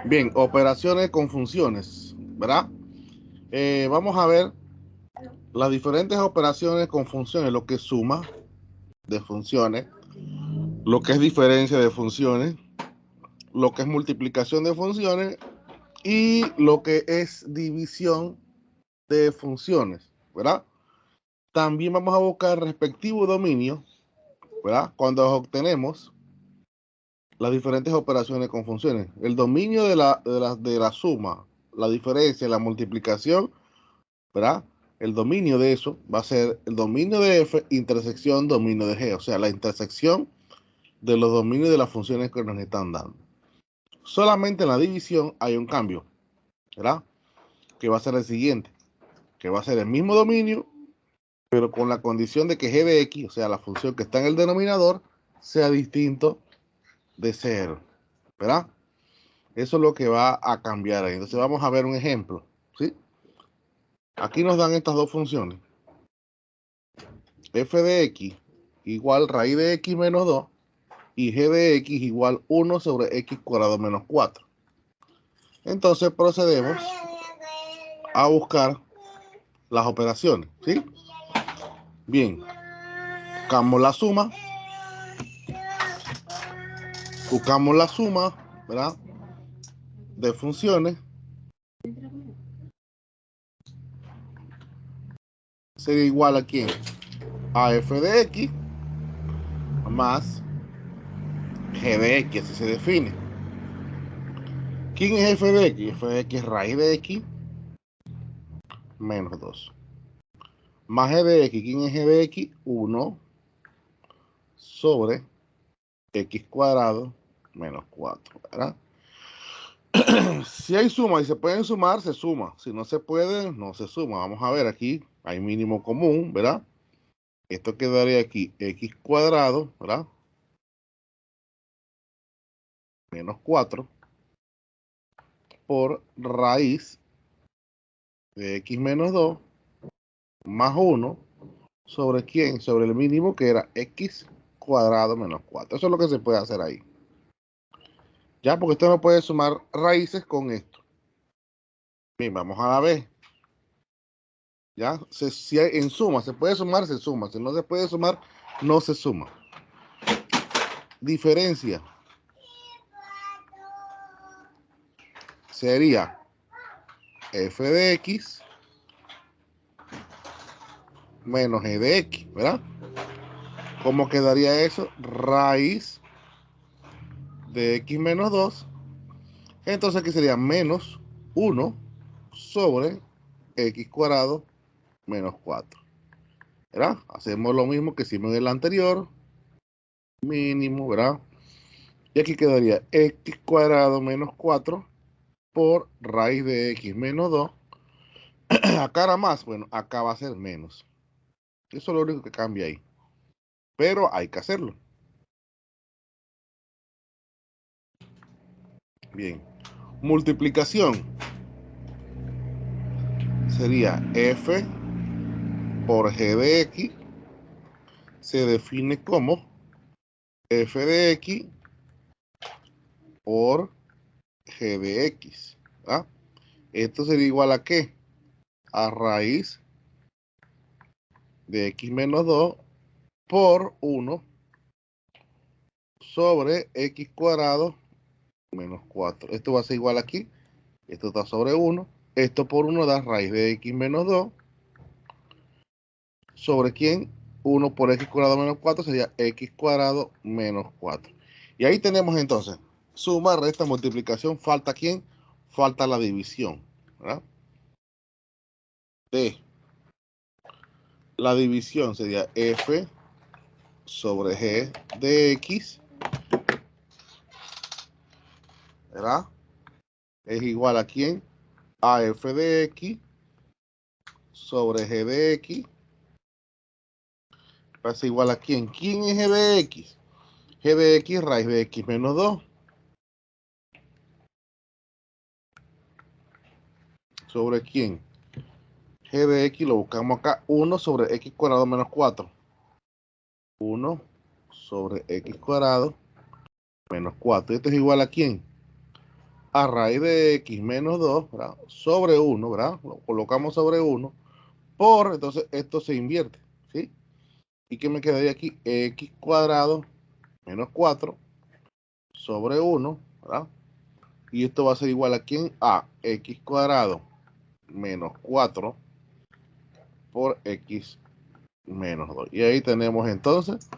Bien, operaciones con funciones, ¿verdad? Vamos a ver las diferentes operaciones con funciones, lo que es suma de funciones, lo que es diferencia de funciones, lo que es multiplicación de funciones y lo que es división de funciones, ¿verdad? También vamos a buscar el respectivo dominio, ¿verdad? Cuando obtenemos las diferentes operaciones con funciones. El dominio de la suma, la diferencia, la multiplicación, ¿verdad? El dominio de eso va a ser el dominio de f intersección dominio de g, o sea, la intersección de los dominios de las funciones que nos están dando. Solamente en la división hay un cambio, ¿verdad? Que va a ser el siguiente, que va a ser el mismo dominio, pero con la condición de que g de x, o sea, la función que está en el denominador, sea distinto de 0, ¿verdad? Eso es lo que va a cambiar ahí. Entonces vamos a ver un ejemplo, ¿sí? Aquí nos dan estas dos funciones. F de x igual raíz de x menos 2 y g de x igual 1 sobre x cuadrado menos 4. Entonces procedemos a buscar las operaciones, ¿sí? Bien, buscamos la suma, ¿verdad? De funciones. Sería igual a quién? A f de x más g de x, así se define. ¿Quién es f de x? F de x es raíz de x menos 2. Más g de x. ¿Quién es g de x? 1 sobre x cuadrado menos 4, ¿verdad? Si hay suma y se pueden sumar, se suma. Si no se puede, no se suma. Vamos a ver aquí, hay mínimo común, ¿verdad? Esto quedaría aquí, x cuadrado, ¿verdad? Menos 4 por raíz de x menos 2 más 1 sobre quién, sobre el mínimo que era x cuadrado menos 4. Eso es lo que se puede hacer ahí. Ya, porque usted no puede sumar raíces con esto. Bien, vamos a la B. Ya, si en suma se puede sumar, se suma. Si no se puede sumar, no se suma. Diferencia sería f de x menos g de x, ¿verdad? ¿Cómo quedaría eso? Raíz de x menos 2. Entonces aquí sería menos 1 sobre x cuadrado menos 4. ¿Verdad? Hacemos lo mismo que hicimos en el anterior. Mínimo, ¿verdad? Y aquí quedaría x cuadrado menos 4 por raíz de x menos 2. Acá era más, bueno, acá va a ser menos. Eso es lo único que cambia ahí. Pero hay que hacerlo. Bien. Multiplicación sería f por g de x. Se define como f de x por g de x. ¿Ah? Esto sería igual a ¿qué? A raíz de x menos 2 por 1 sobre x cuadrado menos 4. Esto va a ser igual aquí. Esto está sobre 1. Esto por 1 da raíz de x menos 2 sobre quién. 1 por x cuadrado menos 4 sería x cuadrado menos 4. Y ahí tenemos entonces suma, resta, multiplicación. ¿Falta quién? Falta la división, ¿verdad? De la división sería f sobre g de x, ¿verdad? Es igual a quién? A f de x sobre g de x. Pasa igual a quién. ¿Quién es g de x? G de x raíz de x menos 2 sobre quién. G de x lo buscamos acá. 1 sobre x cuadrado menos 4. 1 sobre x cuadrado menos 4. Esto es igual a quién. a raíz de x menos 2, ¿verdad? Sobre 1, ¿verdad? Lo colocamos sobre 1 por, entonces esto se invierte, ¿sí? ¿Y qué me quedaría aquí? X cuadrado menos 4 sobre 1, ¿verdad? Y esto va a ser igual a ¿quién? A x cuadrado menos 4 por x menos 2. Y ahí tenemos entonces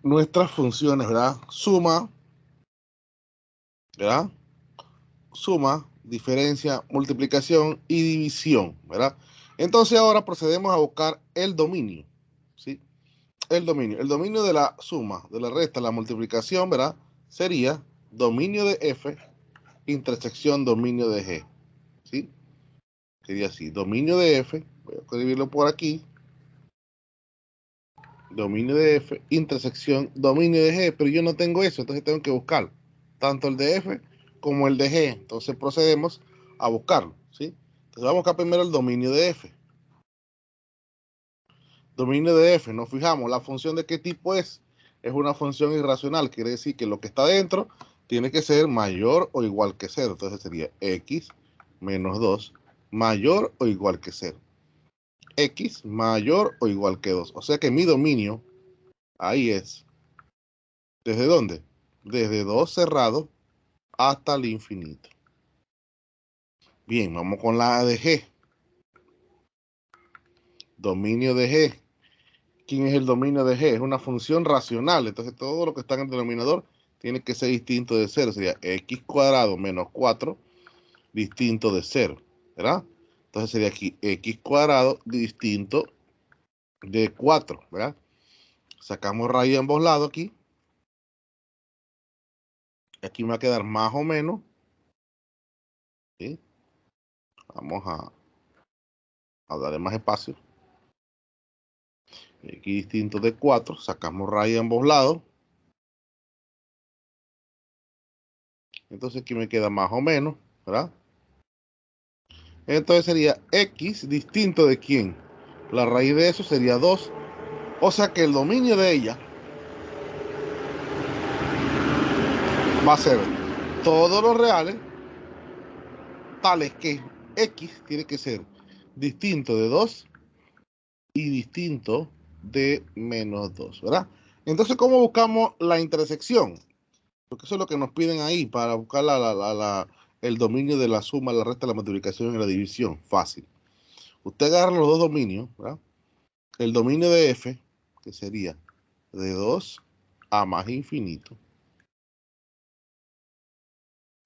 nuestras funciones, ¿verdad? Suma, ¿verdad? Suma, diferencia, multiplicación y división, ¿verdad? Entonces ahora procedemos a buscar el dominio, ¿sí? El dominio de la suma, de la resta, la multiplicación, ¿verdad? Sería dominio de f intersección dominio de g, ¿sí? Sería así, dominio de f, voy a escribirlo por aquí, dominio de f intersección dominio de g, pero yo no tengo eso, entonces tengo que buscar tanto el de f como el de g. Entonces procedemos a buscarlo, ¿sí? Entonces vamos a buscar primero el dominio de f. Dominio de f, nos fijamos, la función de qué tipo es una función irracional, quiere decir que lo que está dentro tiene que ser mayor o igual que 0, entonces sería x menos 2 mayor o igual que 0. X mayor o igual que 2, o sea que mi dominio ahí es, ¿desde dónde? Desde 2 cerrado hasta el infinito. Bien, vamos con la de g. Dominio de g. ¿Quién es el dominio de g? Es una función racional, entonces todo lo que está en el denominador tiene que ser distinto de 0. Sería x cuadrado menos 4 distinto de 0, ¿verdad? Entonces sería aquí x cuadrado distinto de 4, ¿verdad? Sacamos raíz de ambos lados aquí. Aquí me va a quedar más o menos, ¿sí? Vamos a darle más espacio. X distinto de 4, sacamos raíz de ambos lados. Entonces aquí me queda más o menos, ¿verdad? Entonces sería x distinto de quién. La raíz de eso sería 2. O sea que el dominio de ella va a ser todos los reales, tales que x tiene que ser distinto de 2 y distinto de menos 2, ¿verdad? Entonces, ¿cómo buscamos la intersección? Porque eso es lo que nos piden ahí para buscar el dominio de la suma, la resta, la multiplicación y la división. Fácil. Usted agarra los dos dominios, ¿verdad? El dominio de f, que sería de 2 a más infinito,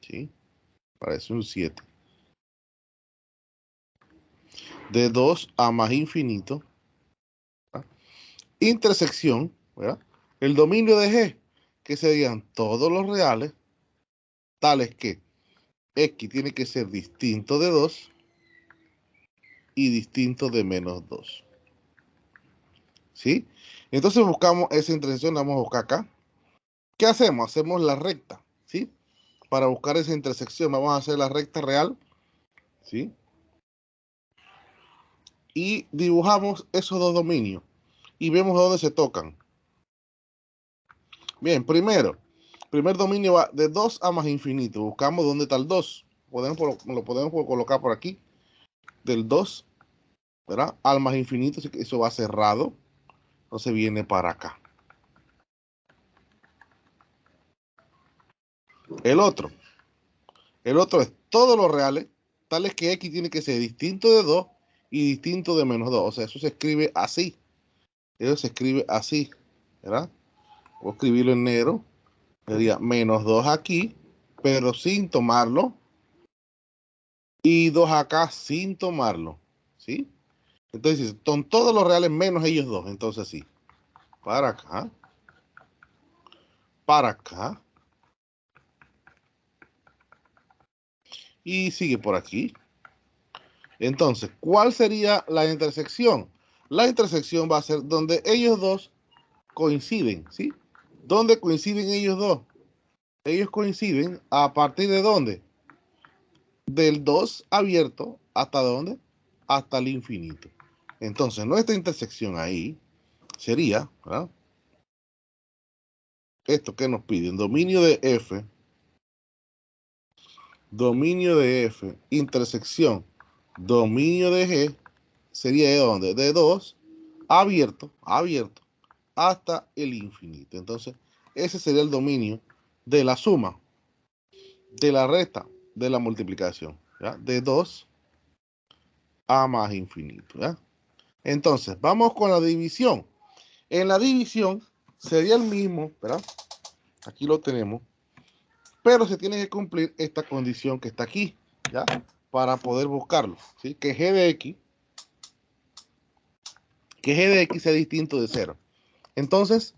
¿sí? Parece un 7. De 2 a más infinito, ¿verdad? Intersección, ¿verdad? El dominio de g, que serían todos los reales, tales que x tiene que ser distinto de 2 y distinto de menos 2, ¿sí? Entonces buscamos esa intersección, la vamos a buscar acá. ¿Qué hacemos? Hacemos la recta, ¿sí? Para buscar esa intersección vamos a hacer la recta real, ¿sí? Y dibujamos esos dos dominios y vemos dónde se tocan. Bien, primer dominio va de 2 a más infinito. Buscamos dónde está el 2. Lo podemos colocar por aquí. Del 2, ¿verdad? Al más infinito, eso va cerrado. Entonces viene para acá. El otro es todos los reales, tales que x tiene que ser distinto de 2 y distinto de menos 2. O sea, eso se escribe así. Eso se escribe así, ¿verdad? Voy a escribirlo en negro. Sería menos 2 aquí, pero sin tomarlo. Y 2 acá sin tomarlo, ¿sí? Entonces, son todos los reales menos ellos dos. Entonces, sí. Para acá. Para acá. Y sigue por aquí. Entonces, ¿cuál sería la intersección? La intersección va a ser donde ellos dos coinciden, ¿sí? ¿Dónde coinciden ellos dos? Ellos coinciden a partir de ¿dónde? Del 2 abierto, ¿hasta dónde? Hasta el infinito. Entonces, nuestra intersección ahí sería, ¿verdad? Esto que nos piden, dominio de f dominio de F, intersección, dominio de G, sería de dónde? De 2, abierto, hasta el infinito. Entonces, ese sería el dominio de la suma, de la resta, de la multiplicación, ¿ya? De 2 a más infinito, ¿ya? Entonces, vamos con la división. En la división sería el mismo, ¿verdad? Aquí lo tenemos, pero se tiene que cumplir esta condición que está aquí, ¿ya? Para poder buscarlo, ¿sí? Que g de x sea distinto de 0. Entonces,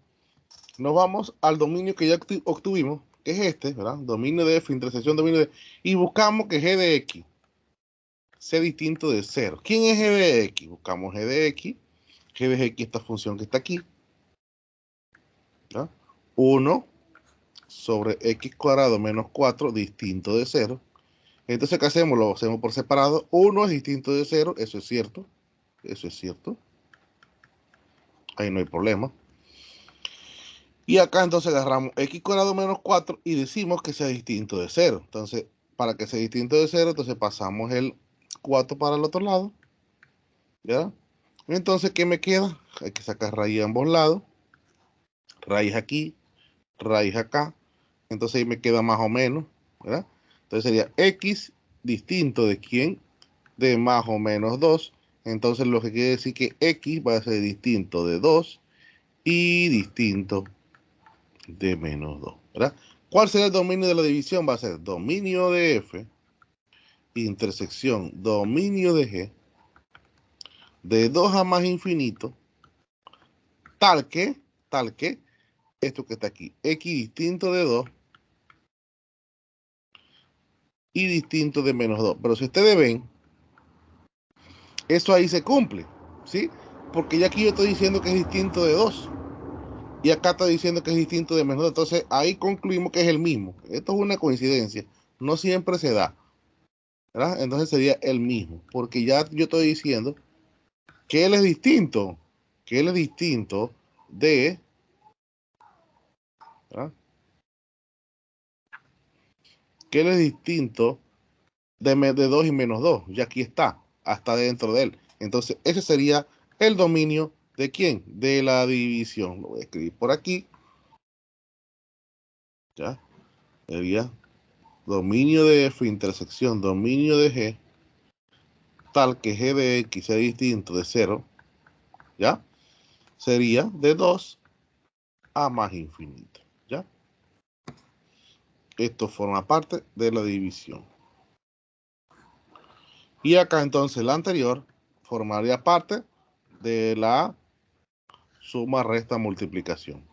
nos vamos al dominio que ya obtuvimos, que es este, ¿verdad? Dominio de f, intersección, dominio de... Y buscamos que g de x sea distinto de 0. ¿Quién es g de x? Buscamos g de x. G de x, esta función que está aquí, ¿ya? 1 sobre x cuadrado menos 4 distinto de 0. Entonces, ¿qué hacemos? Lo hacemos por separado. 1 es distinto de 0, eso es cierto. Eso es cierto. Ahí no hay problema. Y acá entonces agarramos x cuadrado menos 4 y decimos que sea distinto de 0. Entonces, para que sea distinto de 0, entonces pasamos el 4 para el otro lado. ¿Ya? Entonces, ¿qué me queda? Hay que sacar raíz a ambos lados. Raíz aquí, raíz acá. Entonces ahí me queda más o menos, ¿verdad? Entonces sería x distinto de quién, de más o menos 2. Entonces lo que quiere decir que x va a ser distinto de 2 y distinto de menos 2, ¿verdad? ¿Cuál será el dominio de la división? Va a ser dominio de f, intersección, dominio de g, de 2 a más infinito, tal que, esto que está aquí, x distinto de 2 y distinto de menos 2. Pero si ustedes ven, eso ahí se cumple, ¿sí? Porque ya aquí yo estoy diciendo que es distinto de 2. Y acá está diciendo que es distinto de menos 2. Entonces ahí concluimos que es el mismo. Esto es una coincidencia. No siempre se da, ¿verdad? Entonces sería el mismo. Porque ya yo estoy diciendo que él es distinto. Que él es distinto de... ¿verdad? Que él es distinto de 2 y menos 2. Ya aquí está. Hasta dentro de él. Entonces ese sería el dominio de quién? De la división. Lo voy a escribir por aquí. ¿Ya? Sería dominio de f, intersección, dominio de g, tal que g de x sea distinto de 0, ¿ya? Sería de 2 a más infinito, ¿ya? Esto forma parte de la división. Y acá entonces la anterior formaría parte de la suma, resta, multiplicación.